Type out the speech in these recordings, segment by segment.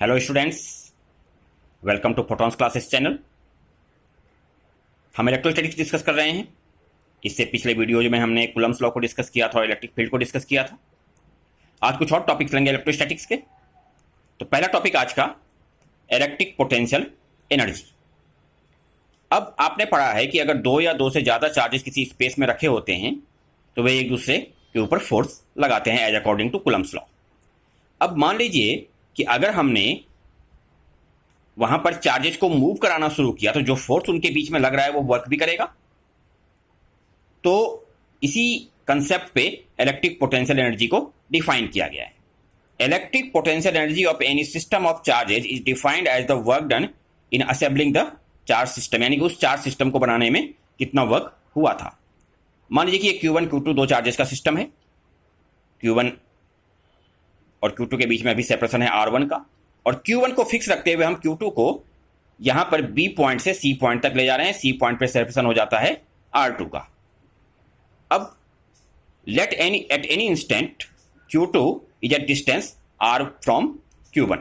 Hello students, welcome to photons classes channel. हम electrostatics discuss कर रहे हैं। इससे पिछले वीडियो में हमने कूलम्स लॉ को डिस्कस किया था और इलेक्ट्रिक फील्ड को डिस्कस किया था। आज कुछ और टॉपिक्स लेंगे इलेक्ट्रोस्टैटिक्स के। तो पहला टॉपिक आज का इलेक्ट्रिक पोटेंशियल एनर्जी। अब आपने पढ़ा है कि अगर दो या दो से ज़्यादा चार्जेस किसी स्पेस में रखे होते हैं तो वे एक दूसरे के ऊपर फोर्स लगाते हैं as according to Coulomb's law. अब मान लीजिए कि अगर हमने वहां पर चार्जेस को मूव कराना शुरू किया तो जो फोर्स उनके बीच में लग रहा है वो वर्क भी करेगा। तो इसी कंसेप्ट पे इलेक्ट्रिक पोटेंशियल एनर्जी को डिफाइन किया गया है। Electric potential energy of any system of charges is defined as the work done in assembling the charge system, यानी कि उस चार्ज सिस्टम को बनाने में कितना वर्क हुआ था। मान लीजिए कि Q1 Q2 दो चार्जेस का सिस्टम है। Q1 और Q2 के बीच में अभी सेपरेशन है R1 का, और Q1 को फिक्स रखते हुए हम Q2 को यहां पर B पॉइंट से C पॉइंट तक ले जा रहे हैं। C पॉइंट पे सेपरेशन हो जाता है R2 का। अब let at any instant Q2 is at distance R from Q1,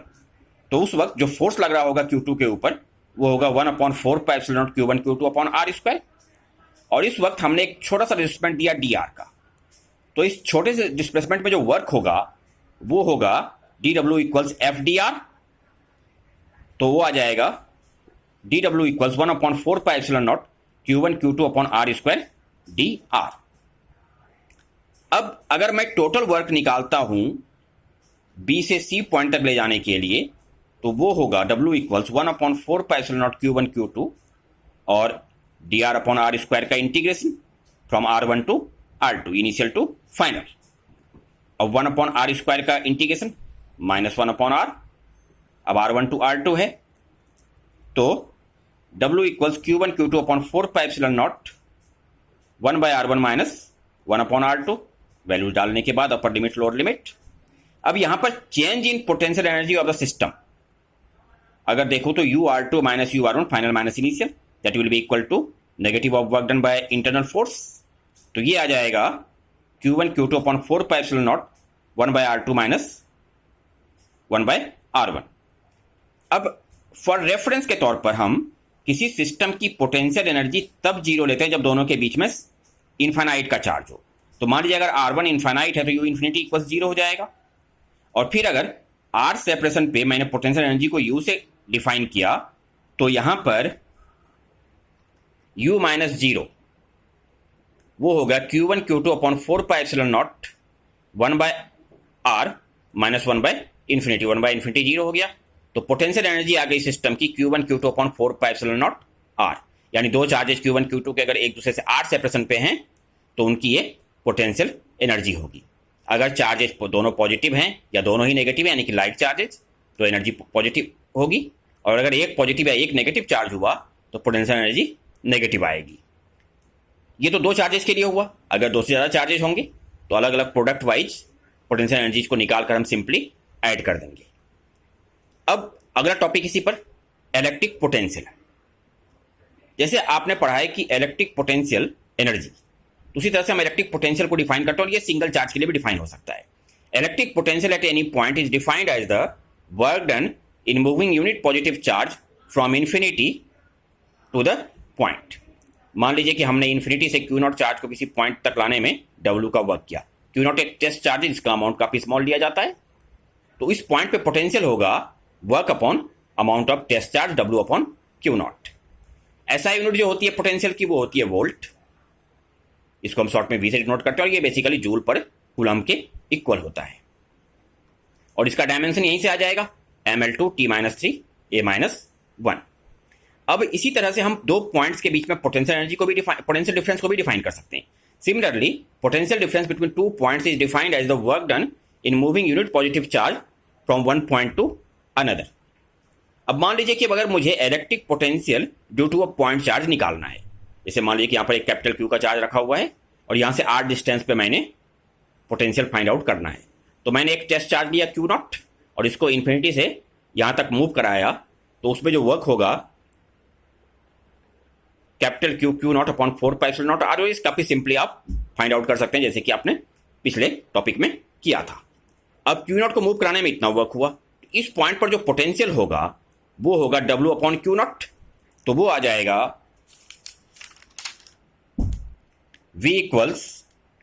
तो उस वक्त जो फोर्स लग रहा होगा Q2 के ऊपर वो होगा 1/4πε0 Q1 Q2/R²। और इस वक्त हमने एक छोटा सा डिस्प्लेसमेंट दिया dr का, तो इस छोटे से डिस्प्लेसमेंट में जो वर्क होगा वो होगा dw इक्वल्स FdR। तो वो आ जाएगा dw equals 1/4πε0 Q1 Q2/R² dr। अब अगर मैं टोटल वर्क निकालता हूं B से C पॉइंट तक ले जाने के लिए तो वो होगा W इक्वल्स 1/4πε0 Q1 Q2 और dr/R² का integration from R1 to R2 initial to final. अब 1/R² का इंटीग्रेशन -1/R। अब R1 टू R2 है तो W equals Q1 Q2/4πε0 1/R1 -1/R2। Values डालने के बाद अपर लिमिट लोअर लिमिट। अब यहां पर change in potential energy of the system अगर देखो तो UR2 - UR1 final minus initial that will be equal to negative of work done by internal force. तो ये आ जाएगा Q1 Q2/4πε0 1/R2 -1/R1। अब फॉर रेफरेंस के तौर पर हम किसी सिस्टम की पोटेंशियल एनर्जी तब जीरो लेते हैं जब दोनों के बीच में इन्फाइनाइट का चार्ज हो। तो मान लीजिए अगर R1 इन्फाइनाइट है तो U इन्फिनिटी इक्वल 0 हो जाएगा। और फिर अगर R सेपरेशन पे मैंने पोटेंशियल एनर्जी को U से डिफाइन किया तो यहां पर U - 0 वो होगा Q1 Q2/4πε0 1/R -1/∞। 1/∞ 0 हो गया। तो पोटेंशियल एनर्जी आ गई सिस्टम की Q1 Q2/4πε0 R, यानी दो चार्जेस Q1 Q2 के अगर एक दूसरे से R सेपरेशन पे हैं तो उनकी ये पोटेंशियल एनर्जी होगी। अगर चार्जेस दोनों पॉजिटिव हैं या दोनों ही नेगेटिव है यानी कि लाइक चार्जेस तो एनर्जी पॉजिटिव होगी, और अगर एक पॉजिटिव या एक नेगेटिव चार्ज हुआ तो पोटेंशियल एनर्जी नेगेटिव आएगी। ये तो दो चार्जेस के लिए हुआ। अगर दो से ज़्यादा चार्जेस होंगे तो अलग अलग प्रोडक्ट वाइज पोटेंशियल एनर्जीज को निकाल कर हम सिंपली ऐड कर देंगे। अब अगला टॉपिक इसी पर इलेक्ट्रिक पोटेंशियल। जैसे आपने पढ़ा है कि इलेक्ट्रिक पोटेंशियल एनर्जी, उसी तरह से हम इलेक्ट्रिक पोटेंशियल को डिफाइन करते हैं और ये सिंगल चार्ज के लिए भी डिफाइन हो सकता है। Electric potential at any point is defined as the work done in moving unit positive charge from infinity to the point. मान लीजिए कि हमने इन्फिनिटी से Q0 चार्ज को किसी पॉइंट तक लाने में W का वर्क किया। Q0 एक टेस्ट चार्ज है जिसका अमाउंट काफी स्मॉल लिया जाता है। तो इस पॉइंट पे पोटेंशियल होगा work upon amount of test charge W/Q0। ऐसा यूनिट जो होती है पोटेंशियल की वो होती है वोल्ट। इसको हम शॉर्ट में V से डिनोट करते हैं और ये बेसिकली जूल पर कूलम के इक्वल होता है। और इसका डायमेंशन यहीं से आ जाएगा ml2 T-3 A-1। अब इसी तरह से हम दो पॉइंट्स के बीच में पोटेंशियल एनर्जी को भी पोटेंशियल डिफरेंस को भी डिफाइन कर सकते हैं। Similarly potential difference between two points is defined as the work done in moving unit positive charge from one point to another. अब मान लीजिए कि अगर मुझे electric potential due to a point charge निकालना है, जैसे मान लीजिए कि यहाँ पर एक कैपिटल Q का चार्ज रखा हुआ है और यहाँ से R डिस्टेंस पे मैंने पोटेंशियल फाइंड आउट करना है। तो मैंने एक टेस्ट चार्ज लिया Q0 और इसको इन्फिनिटी से यहाँ तक मूव कराया, तो उसमें जो वर्क होगा कैपिटल Q0/4πε0 R। इस काफी सिंपली आप फाइंड आउट कर सकते हैं जैसे कि आपने पिछले टॉपिक में किया था। अब Q0 को मूव कराने में इतना वर्क हुआ, इस पॉइंट पर जो पोटेंशियल होगा वो होगा W अपॉन क्यू नॉट। तो वो आ जाएगा V equals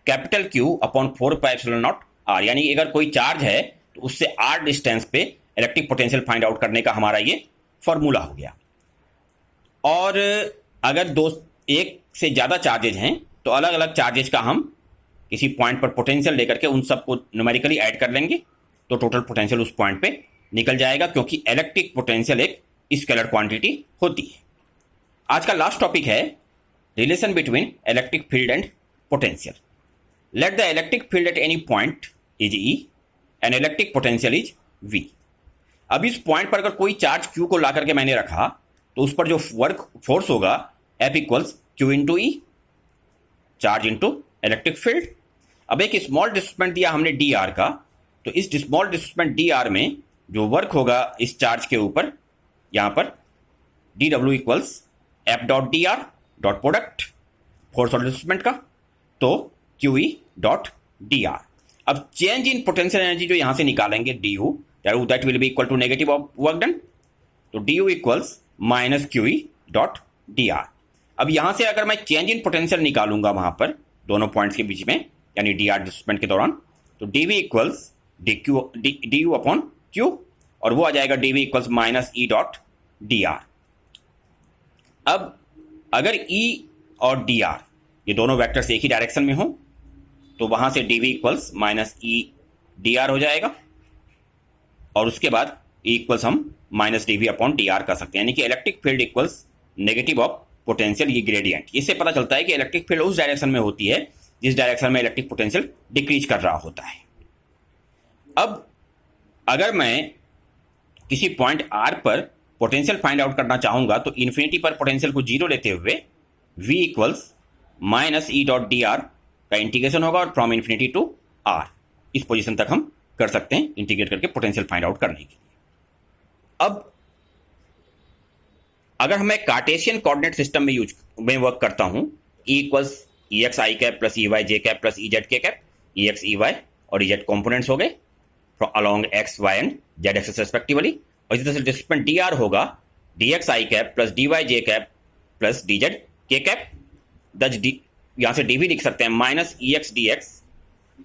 capital Q upon 4 pi epsilon not R। यानी अगर कोई चार्ज है तो उससे R डिस्टेंस पे इलेक्ट्रिक पोटेंशियल फाइंड आउट करने का हमारा ये फॉर्मूला हो गया। और अगर एक से ज़्यादा चार्जेज हैं तो अलग अलग चार्जेज का हम किसी पॉइंट पर पोटेंशियल लेकर के उन सबको न्यूमेरिकली ऐड कर लेंगे तो टोटल पोटेंशियल उस पॉइंट पे निकल जाएगा, क्योंकि इलेक्ट्रिक पोटेंशियल एक स्केलर क्वांटिटी होती है। आज का लास्ट टॉपिक है relation between electric field and potential. Let the electric field at any point is E and electric potential is V। अब इस पॉइंट पर अगर कोई चार्ज Q को ला करके मैंने रखा तो उस पर जो वर्क फोर्स होगा F equals Q into E, charge into electric field. अब एक स्मॉल डिस्प्लेसमेंट दिया हमने dr का, तो इस स्मॉल डिस्प्लेसमेंट dr में जो वर्क होगा इस चार्ज के ऊपर, यहां पर dw equals F dot dr dot product force और डिस्प्लेसमेंट का, तो QE डॉट dr। अब चेंज इन पोटेंशियल एनर्जी जो यहां से निकालेंगे du, that will be equal to negative of work done, तो du equals minus QE dot dr। अब यहां से अगर मैं चेंज इन पोटेंशियल निकालूंगा वहां पर दोनों पॉइंट्स के बीच में, यानी dr डिस्प्लेसमेंट के दौरान, तो dv equals du upon q, और वो आ जाएगा dv equals minus E dot dr। अब अगर E और dr ये दोनों वेक्टर्स एक ही डायरेक्शन में हो तो वहां से dv equals minus E dr हो जाएगा, और उसके बाद E इक्वल्स हम माइनस dv अपॉन dr कर सकते हैं, यानी कि electric field equals negative of potential, ये ग्रेडियंट। इससे पता चलता है कि इलेक्ट्रिक फील्ड उस डायरेक्शन में होती है जिस डायरेक्शन में इलेक्ट्रिक पोटेंशियल डिक्रीज कर रहा होता है। अब अगर मैं किसी पॉइंट R पर पोटेंशियल फाइंड आउट करना चाहूंगा तो इन्फिनिटी पर पोटेंशियल को 0 लेते हुए V equals minus E dot dr का इंटीग्रेशन होगा, और फ्रॉम इन्फिनिटी टू R इस पोजीशन तक हम कर सकते हैं इंटीग्रेट करके पोटेंशियल फाइंड आउट करने के लिए। अब अगर मैं कार्टेशियन कोऑर्डिनेट सिस्टम में वर्क करता हूं, E equals EX I cap plus EY J cap plus EZ K cap, EX EY और EZ कंपोनेंट्स हो गए along X Y and Z axis respectively, और इसी तरह से डिस्प्लेसमेंट dr होगा dx I cap plus dy j cap plus dz k cap. यहां से dv लिख सकते हैं minus EX dx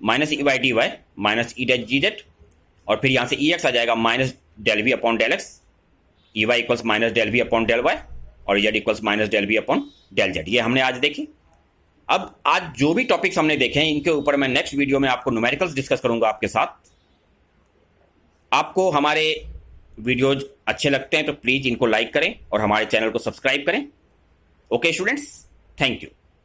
minus EY dy minus EZ gz, और फिर यहां से EX आ जाएगा minus del v upon del x, EY equals minus del v upon del y, और Z equals minus del v upon del z. ये हमने आज देखी। अब आज जो भी टॉपिक्स हमने देखे हैं इनके ऊपर मैं नेक्स्ट वीडियो में आपको न्यूमेरिकल्स डिस्कस करूंगा आपके साथ। आपको हमारे वीडियोज अच्छे लगते हैं तो प्लीज इनको लाइक करें और हमारे चैनल को सब्सक्राइब करें। Okay students, thank you.